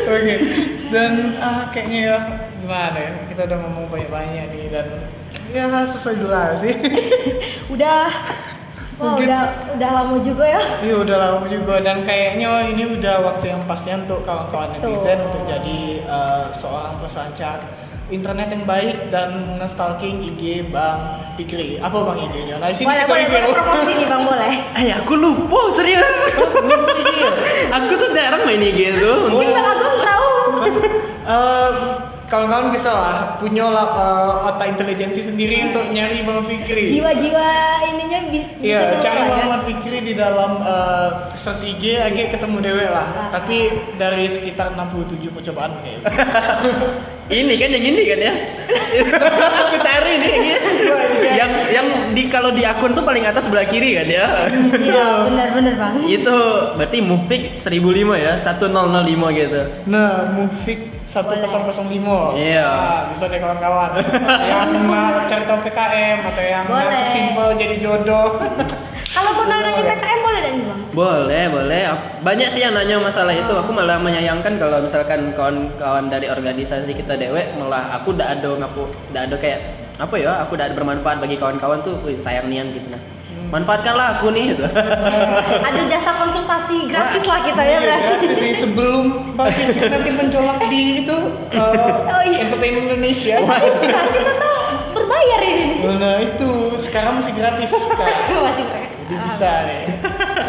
Oke. Dan kayaknya ya gimana ya, kita udah ngomong banyak-banyak nih, dan ya sesuai durasi. Wah, Mungkin- udah lama juga ya. Iya udah lama juga, dan kayaknya ini udah waktu yang pasti untuk kawan-kawan netizen untuk jadi seorang pesancar internet yang baik dan nge-stalking IG Bang Fikri. Apa Bang IG-nya? Nah, di sini Boleh, kita boleh, review. boleh promosi nih Bang, boleh. Aku lupa serius. Aku tuh jarang main IG tuh. Mungkin Bang Agung tahu. Kawan-kawan bisa lah punya lah otak intelijensi sendiri untuk nyari Bang Fikri. Jiwa-jiwa ininya bisa Iya, keluar cari ya. Muhammad Fikri di dalam search IG agak ketemu dewe lah. Tapi dari sekitar 67 percobaan kayaknya. Ini kan yang ini kan ya. Aku cari nih. Yang di kalau di akun tuh paling atas sebelah kiri kan ya. Iya, benar-benar Bang. Itu berarti Mufik 1005 ya, 1005 gitu. Nah, Mufik 1005. Iya. Nah, bisa deh kawan-kawan. Yang cari tahu PKM atau yang Boleh. sesimpel jadi jodoh. Kalau mau nanya PKM boleh dan Bang? Boleh. Banyak sih yang nanya masalah itu. Aku malah menyayangkan kalau misalkan kawan-kawan dari organisasi kita dewek malah aku udah ada kayak apa ya? Aku udah ada bermanfaat bagi kawan-kawan tuh, wih, sayang nian gitu nah. Manfaatkanlah aku nih gitu. Ada jasa konsultasi gratis lah kita ya Iya, berarti. gratis sih sebelum Bang Fikri nanti mencolok di itu Oh, iya. Entertainment Indonesia. Gratis atau berbayar ini? Nah itu sekarang masih gratis. Masih pakai. Jadi bisa nih.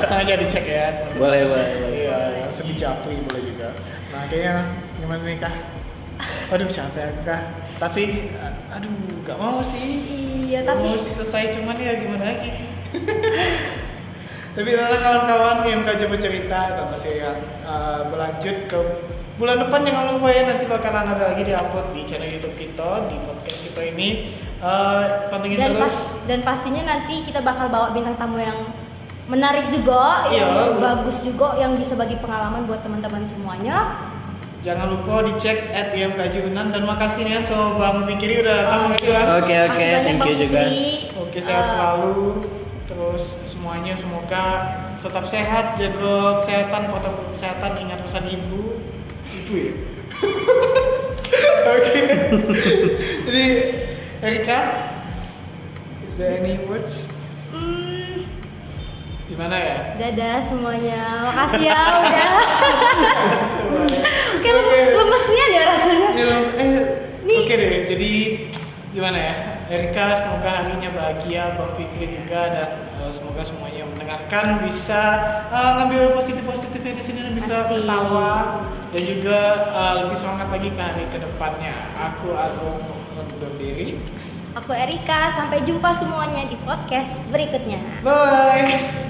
Langsung aja dicek ya. Boleh. Iya, sedih Japri boleh juga. Nah kayaknya gimana nih Kak? Aduh capek aku Kak. Tapi aduh gak mau sih. Iya, Gak tapi mau sih selesai cuman ya gimana lagi. Tapi memang kawan-kawan yang coba cerita dan masih yang berlanjut ke bulan depan jangan lupa ya nanti bakalan ada lagi diupload di channel YouTube kita di podcast kita ini. Pantengin terus. dan pastinya nanti kita bakal bawa bintang tamu yang menarik juga, Iya. yang bagus juga, yang bisa bagi pengalaman buat teman-teman semuanya. Jangan lupa dicek @IMKJ-UNAN dan makasih nih sama Bang Fikri udah datang makasih Bang. Oke, Makasih banyak, thank you Bang juga. Fikri. Oke, sehat selalu. Terus semuanya semoga tetap sehat, jaga kesehatan, protokol kesehatan, ingat pesan ibu. Ibu ya. Oke. Jadi Erika, is there any words? Gimana ya? Dadah semuanya, makasih ya udah. Oke, Oke. lemes nih ada rasanya. Nih. Oke deh. Jadi gimana ya? Erika semoga harinya bahagia, Bang Fikri juga dan semoga semuanya yang mendengarkan bisa ngambil positifnya di sini dan bisa Pasti. ketawa dan juga lebih semangat lagi ke hari kedepannya. Aku Agung undur diri. Aku Erika, sampai jumpa semuanya di podcast berikutnya. Bye.